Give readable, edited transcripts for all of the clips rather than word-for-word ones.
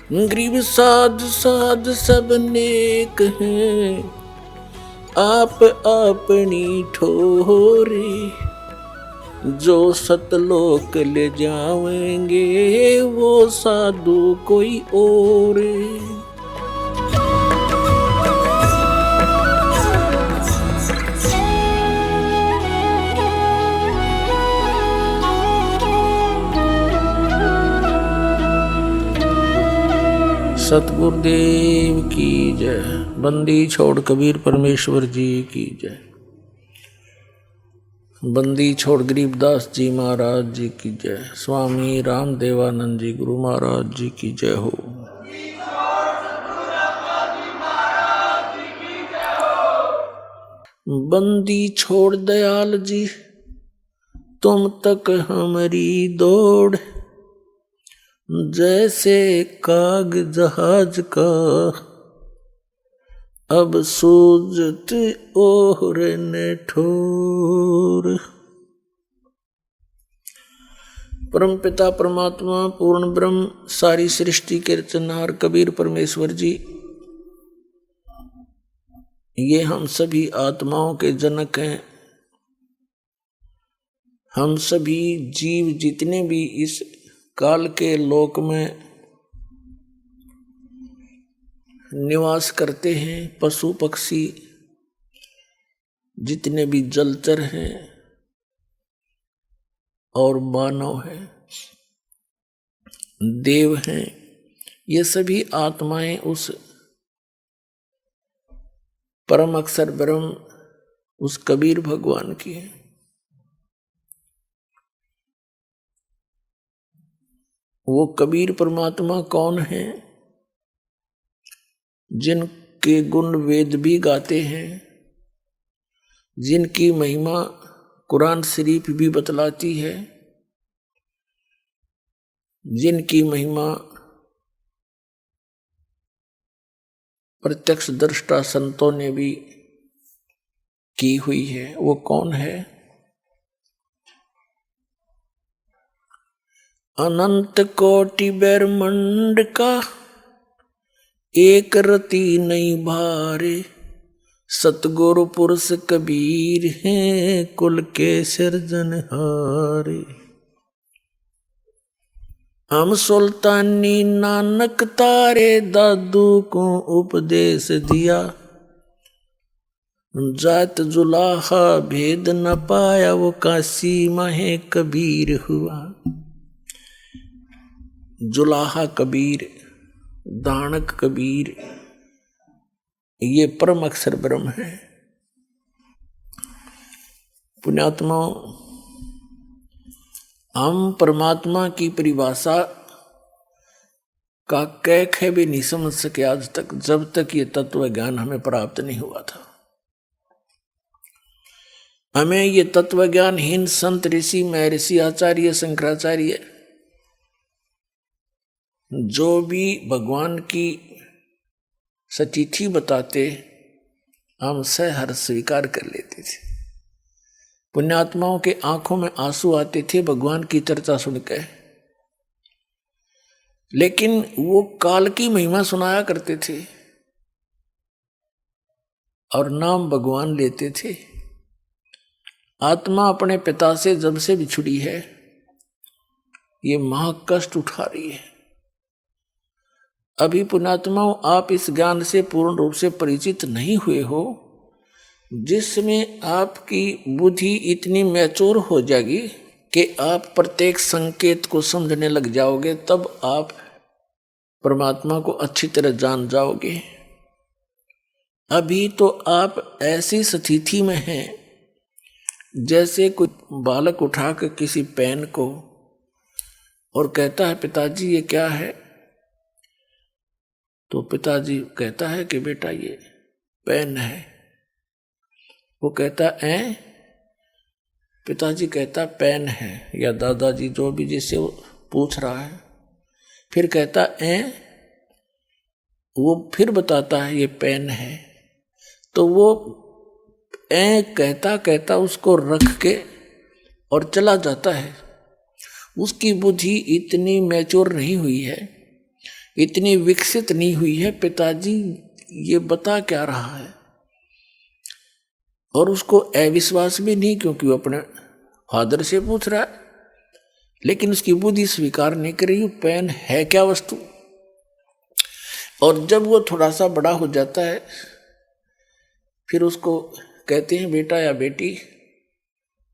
गरीब साध साध सब नेक हैं, आप अपनी ठोरी। जो सतलोक ले जावेंगे वो साधु कोई और। सतगुरुदेव की जय। बंदी छोड़ कबीर परमेश्वर जी की जय। बंदी छोड़ गरीबदास जी महाराज जी की जय। स्वामी रामदेवानंद जी गुरु महाराज जी की जय हो। बंदी छोड़ दयाल जी तुम तक हमारी दौड़। जैसे काग जहाज का अब सूझत ओहर ने ठोर। परम पिता परमात्मा पूर्ण ब्रह्म सारी सृष्टि के रचनहार कबीर परमेश्वर जी, ये हम सभी आत्माओं के जनक हैं। हम सभी जीव जितने भी इस काल के लोक में निवास करते हैं, पशु पक्षी जितने भी जलचर हैं और मानव हैं, देव हैं, ये सभी आत्माएं उस परम अक्षर ब्रह्म उस कबीर भगवान की हैं। वो कबीर परमात्मा कौन है? जिनके गुण वेद भी गाते हैं, जिनकी महिमा कुरान शरीफ भी बतलाती है, जिनकी महिमा प्रत्यक्ष दृष्टा संतों ने भी की हुई है। वो कौन है? अनंत कोटि ब्रह्मांड का एक रति नहीं भारे। सतगुरु पुरुष कबीर हैं कुल के सिरजनहारे। हम सुल्तानी नानक तारे दादू को उपदेश दिया। जात जुलाहा भेद न पाया वो काशी माहे कबीर हुआ। जुलाहा कबीर, दानक कबीर, ये परम अक्षर ब्रह्म है। पुण्यात्मा, हम परमात्मा की परिभाषा का कह भी नहीं समझ सके आज तक, जब तक ये तत्व ज्ञान हमें प्राप्त नहीं हुआ था। हमें ये तत्व ज्ञान हिंद संत ऋषि महर्षि आचार्य शंकराचार्य जो भी भगवान की सतिथि बताते, हम सहर्ष स्वीकार कर लेते थे। पुण्यात्माओं के आंखों में आंसू आते थे भगवान की चर्चा सुनकर। लेकिन वो काल की महिमा सुनाया करते थे और नाम भगवान लेते थे। आत्मा अपने पिता से जब से बिछुड़ी है, ये महाकष्ट उठा रही है। अभी पुण्यात्माओं, आप इस ज्ञान से पूर्ण रूप से परिचित नहीं हुए हो, जिसमें आपकी बुद्धि इतनी मैच्योर हो जाएगी कि आप प्रत्येक संकेत को समझने लग जाओगे, तब आप परमात्मा को अच्छी तरह जान जाओगे। अभी तो आप ऐसी स्थिति में हैं जैसे कोई बालक उठाकर किसी पेन को और कहता है पिताजी ये क्या है, तो पिताजी कहता है कि बेटा ये पेन है। वो कहता है पिताजी कहता पेन है, या दादाजी जो भी जिससे वो पूछ रहा है, फिर कहता वो फिर बताता है ये पेन है। तो वो कहता कहता उसको रख के और चला जाता है। उसकी बुद्धि इतनी मैच्योर नहीं हुई है इतनी विकसित नहीं हुई है, पिताजी ये बता क्या रहा है। और उसको अविश्वास भी नहीं, क्योंकि वो अपने फादर से पूछ रहा है, लेकिन उसकी बुद्धि स्वीकार नहीं कर रही पेन है क्या वस्तु। और जब वो थोड़ा सा बड़ा हो जाता है, फिर उसको कहते हैं बेटा या बेटी,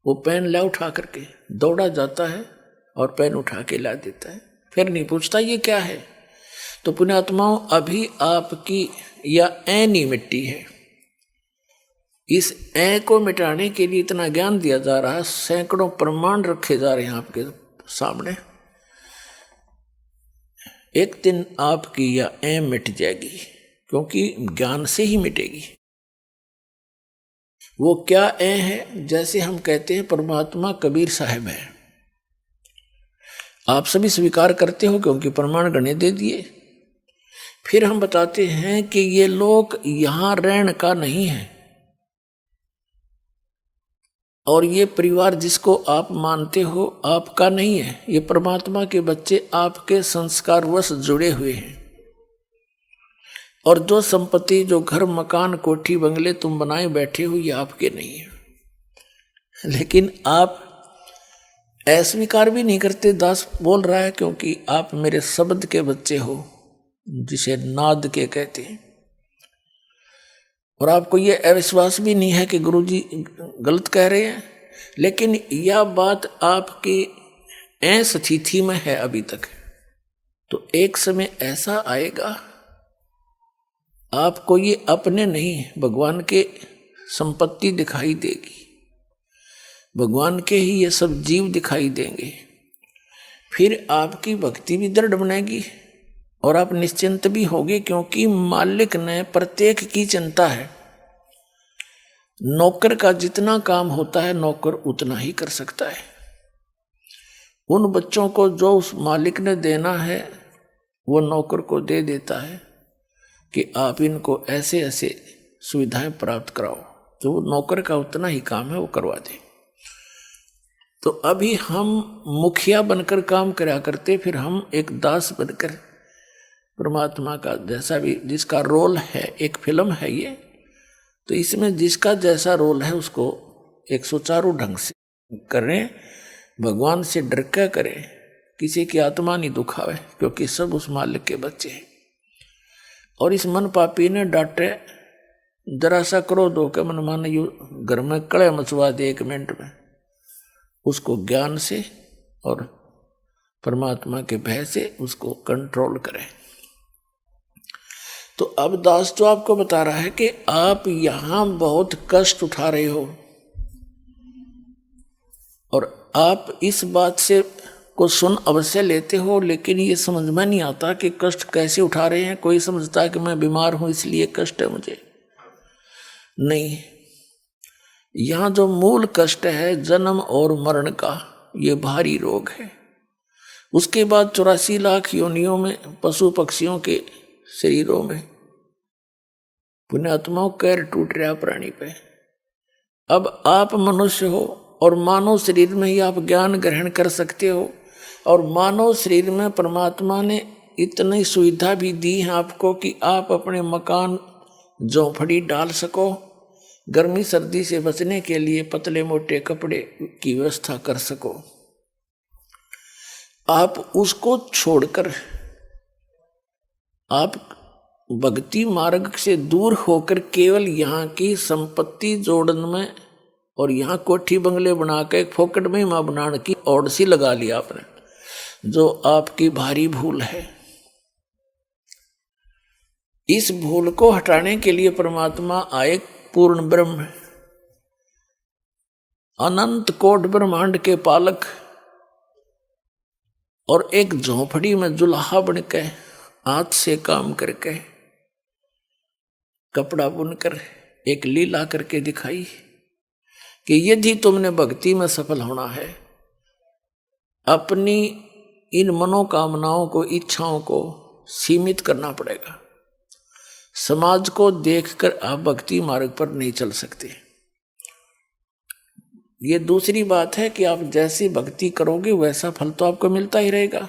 वो पेन ला उठा करके दौड़ा जाता है और पेन उठा के ला देता है, फिर नहीं पूछता ये क्या है। तो पुण्यात्माओं, अभी आपकी या ऐनी मिट्टी है, इस ऐ को मिटाने के लिए इतना ज्ञान दिया जा रहा है, सैकड़ों प्रमाण रखे जा रहे हैं आपके सामने। एक दिन आपकी या ऐ मिट जाएगी, क्योंकि ज्ञान से ही मिटेगी। वो क्या ऐ है? जैसे हम कहते हैं परमात्मा कबीर साहब है, आप सभी स्वीकार करते हो क्योंकि प्रमाण गणे दे दिए। फिर हम बताते हैं कि ये लोक यहां रहने का नहीं है, और ये परिवार जिसको आप मानते हो आपका नहीं है। ये परमात्मा के बच्चे आपके संस्कारवश जुड़े हुए हैं, और जो संपत्ति, जो घर मकान कोठी बंगले तुम बनाए बैठे हो, ये आपके नहीं है। लेकिन आप अस्वीकार भी नहीं करते। दास बोल रहा है क्योंकि आप मेरे शब्द के बच्चे हो, जिसे नाद के कहते हैं, और आपको ये अविश्वास भी नहीं है कि गुरुजी गलत कह रहे हैं। लेकिन यह बात आपकी ऐस स्थिति में है अभी तक, तो एक समय ऐसा आएगा आपको ये अपने नहीं, भगवान के संपत्ति दिखाई देगी, भगवान के ही ये सब जीव दिखाई देंगे। फिर आपकी भक्ति भी दृढ़ बनेगी और आप निश्चिंत भी होगे, क्योंकि मालिक ने प्रत्येक की चिंता है। नौकर का जितना काम होता है नौकर उतना ही कर सकता है। उन बच्चों को जो उस मालिक ने देना है वो नौकर को दे देता है कि आप इनको ऐसे ऐसे सुविधाएं प्राप्त कराओ, तो वो नौकर का उतना ही काम है वो करवा दे। तो अभी हम मुखिया बनकर काम करा करते, फिर हम एक दास बनकर परमात्मा का जैसा भी जिसका रोल है, एक फिल्म है ये, तो इसमें जिसका जैसा रोल है उसको एक सुचारू ढंग से करें, भगवान से डर के करें, किसी की आत्मा नहीं दुखावे, क्योंकि सब उस मालिक के बच्चे हैं। और इस मन पापी ने डांटे, जरा सा क्रोध होकर मन मान यू घर में कड़े मचवा दे 1 मिनट में, उसको ज्ञान से और परमात्मा के भय से उसको कंट्रोल करें। तो अब दास तो आपको बता रहा है कि आप यहां बहुत कष्ट उठा रहे हो, और आप इस बात से को सुन अवश्य लेते हो, लेकिन ये समझ में नहीं आता कि कष्ट कैसे उठा रहे हैं। कोई समझता है कि मैं बीमार हूं इसलिए कष्ट है मुझे, नहीं। यहां जो मूल कष्ट है जन्म और मरण का, ये भारी रोग है। उसके बाद 84 लाख योनियों में पशु पक्षियों के शरीरों में पुण्यात्माओं कैर टूट रहा प्राणी पे। अब आप मनुष्य हो और मानव शरीर में ही आप ज्ञान ग्रहण कर सकते हो, और मानव शरीर में परमात्मा ने इतनी सुविधा भी दी है आपको कि आप अपने मकान झोंपड़ी डाल सको, गर्मी सर्दी से बचने के लिए पतले मोटे कपड़े की व्यवस्था कर सको। आप उसको छोड़कर आप भक्ति मार्ग से दूर होकर केवल यहाँ की संपत्ति जोड़न में और यहाँ कोठी बंगले बना के फोकट में माँ बनाने की ओर सी लगा लिया आपने, जो आपकी भारी भूल है। इस भूल को हटाने के लिए परमात्मा आए, पूर्ण ब्रह्म, अनंत कोट ब्रह्मांड के पालक, और एक झोंपड़ी में जुल्हा बन के हाथ से काम करके कपड़ा बुनकर एक लीला करके दिखाई कि यदि तुमने भक्ति में सफल होना है, अपनी इन मनोकामनाओं को, इच्छाओं को सीमित करना पड़ेगा। समाज को देखकर आप भक्ति मार्ग पर नहीं चल सकते। ये दूसरी बात है कि आप जैसी भक्ति करोगे वैसा फल तो आपको मिलता ही रहेगा,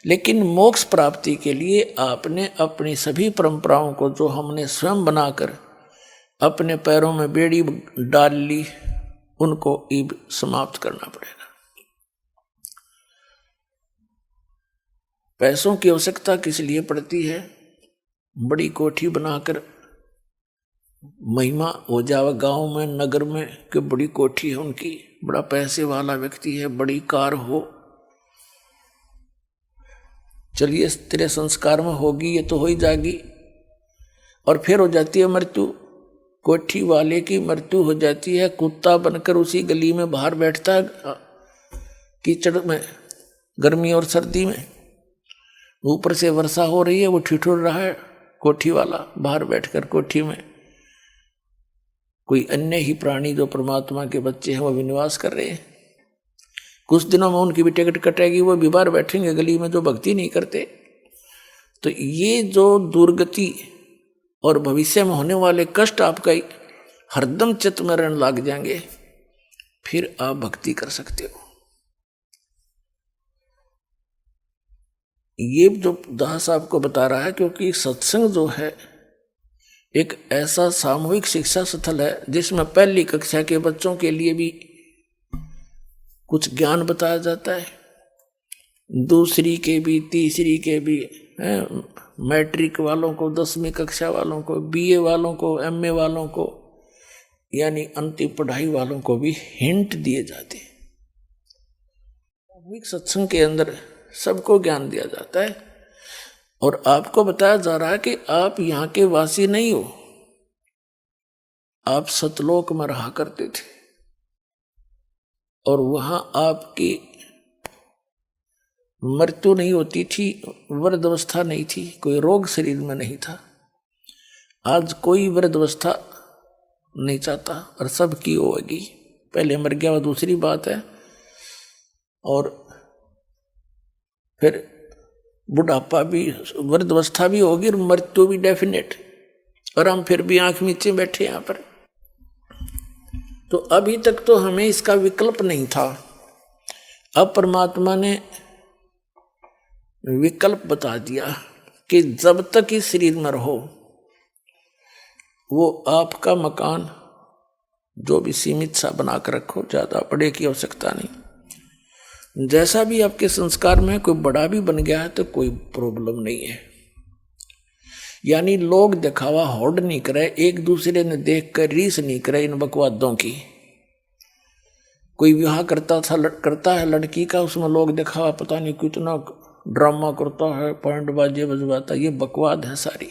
लेकिन मोक्ष प्राप्ति के लिए आपने अपनी सभी परंपराओं को जो हमने स्वयं बनाकर अपने पैरों में बेड़ी डाल ली, उनको अब समाप्त करना पड़ेगा। पैसों की आवश्यकता किस लिए पड़ती है? बड़ी कोठी बनाकर महिमा हो जावे गांव में, नगर में कि बड़ी कोठी है उनकी, बड़ा पैसे वाला व्यक्ति है, बड़ी कार हो। चलिए तेरे संस्कार में होगी, ये तो हो ही जाएगी, और फिर हो जाती है मृत्यु। कोठी वाले की मृत्यु हो जाती है, कुत्ता बनकर उसी गली में बाहर बैठता है कीचड़ में, गर्मी और सर्दी में, ऊपर से वर्षा हो रही है, वो ठिठुर रहा है कोठी वाला बाहर बैठकर कोठी में। कोई अन्य ही प्राणी जो परमात्मा के बच्चे हैं वो भी निवास कर रहे हैं। कुछ दिनों में उनकी भी टिकट कटेगी, वो भी बाहर बैठेंगे गली में जो भक्ति नहीं करते। तो ये जो दुर्गति और भविष्य में होने वाले कष्ट आपका हरदम चित्त में रहने लग जाएंगे, फिर आप भक्ति कर सकते हो। ये जो दास आपको बता रहा है, क्योंकि सत्संग जो है एक ऐसा सामूहिक शिक्षा स्थल है जिसमें पहली कक्षा के बच्चों के लिए भी कुछ ज्ञान बताया जाता है, दूसरी के भी, तीसरी के भी, मैट्रिक वालों को, 10वीं कक्षा वालों को, बीए वालों को, एमए वालों को, यानी अंतिम पढ़ाई वालों को भी हिंट दिए जाते हैं। सामूहिक सत्संग के अंदर सबको ज्ञान दिया जाता है और आपको बताया जा रहा है कि आप यहाँ के वासी नहीं हो, आप सतलोक में रहा करते थे और वहां आपकी मृत्यु नहीं होती थी, वृद्धावस्था नहीं थी, कोई रोग शरीर में नहीं था। आज कोई वृद्धावस्था नहीं चाहता और सबकी होगी, पहले मर गया वो दूसरी बात है, और फिर बुढ़ापा भी, वृद्धावस्था भी होगी और मृत्यु भी डेफिनेट, और हम फिर भी आंख नीचे बैठे यहाँ पर। तो अभी तक तो हमें इसका विकल्प नहीं था, अब परमात्मा ने विकल्प बता दिया कि जब तक इस शरीर में रहो वो आपका मकान जो भी सीमित सा बना कर रखो, ज़्यादा बड़े की आवश्यकता नहीं। जैसा भी आपके संस्कार में कोई बड़ा भी बन गया है तो कोई प्रॉब्लम नहीं है। यानी लोग दिखावा होड़ नहीं करे, एक दूसरे ने देख कर रीस नहीं करे इन बकवादों की। कोई विवाह करता है लड़की का, उसमें लोग दिखावा पता नहीं कितना ड्रामा करता है, पैंट बाजे बजवाता, ये बकवाद है सारी।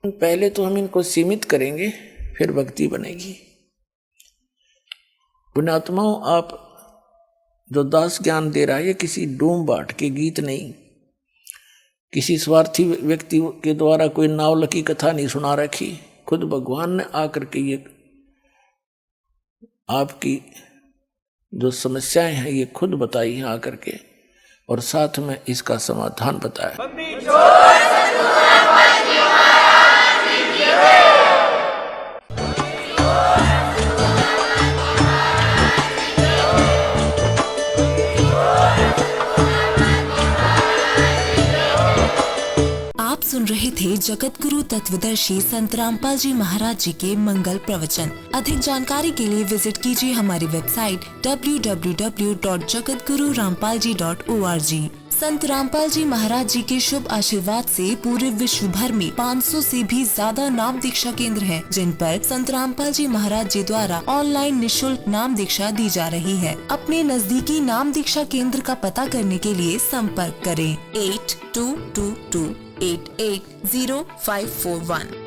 पहले तो हम इनको सीमित करेंगे, फिर भक्ति बनेगी। पुण्यात्माओं, आप जो दास ज्ञान दे रहा है ये किसी डूम बाट के गीत नहीं, किसी स्वार्थी व्यक्ति के द्वारा कोई नावल की कथा नहीं सुना रखी, खुद भगवान ने आकर के ये आपकी जो समस्याएं हैं ये खुद बताई हैं आकर के, और साथ में इसका समाधान बताया। सुन रहे थे जगत गुरु तत्वदर्शी संत रामपाल जी महाराज जी के मंगल प्रवचन। अधिक जानकारी के लिए विजिट कीजिए हमारी वेबसाइट www.jagatgururampalji.org। संत रामपाल जी महाराज जी के शुभ आशीर्वाद से पूरे विश्व भर में 500 से भी ज्यादा नाम दीक्षा केंद्र हैं, जिन पर संत रामपाल जी महाराज जी द्वारा ऑनलाइन निःशुल्क नाम दीक्षा दी जा रही है। अपने नजदीकी नाम दीक्षा केंद्र का पता करने के लिए संपर्क करें 8222880541।